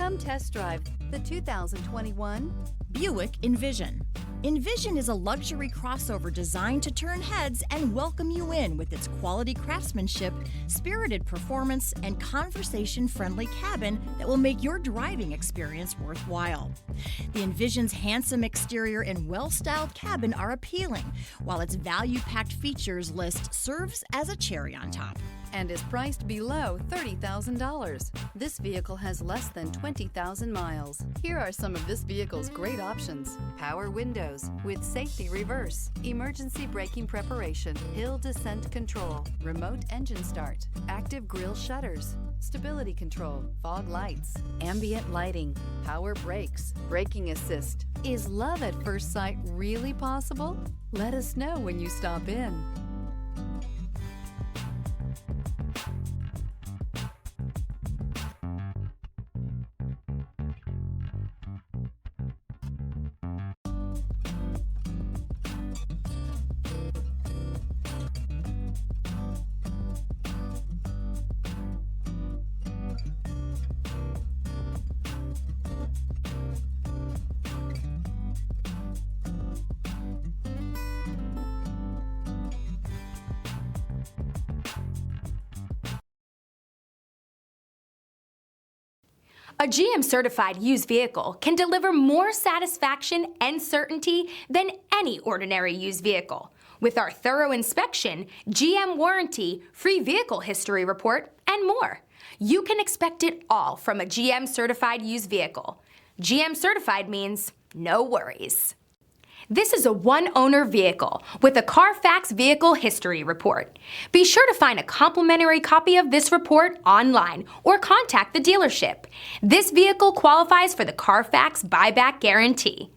Come test drive the 2021 Buick Envision. Envision is a luxury crossover designed to turn heads and welcome you in with its quality craftsmanship, spirited performance, and conversation-friendly cabin that will make your driving experience worthwhile. The Envision's handsome exterior and well-styled cabin are appealing, while its value-packed features list serves as a cherry on top. and is priced below $30,000. This vehicle has less than 20,000 miles. Here are some of this vehicle's great options: power windows with safety reverse, emergency braking preparation, hill descent control, remote engine start, active grille shutters, stability control, fog lights, ambient lighting, power brakes, braking assist. Is love at first sight really possible? Let us know when you stop in. A GM-certified used vehicle can deliver more satisfaction and certainty than any ordinary used vehicle. With our thorough inspection, GM warranty, free vehicle history report, and more. You can expect it all from a GM-certified used vehicle. GM-certified means no worries. This is a one-owner vehicle with a Carfax Vehicle History Report. Be sure to find a complimentary copy of this report online or contact the dealership. This vehicle qualifies for the Carfax Buyback Guarantee.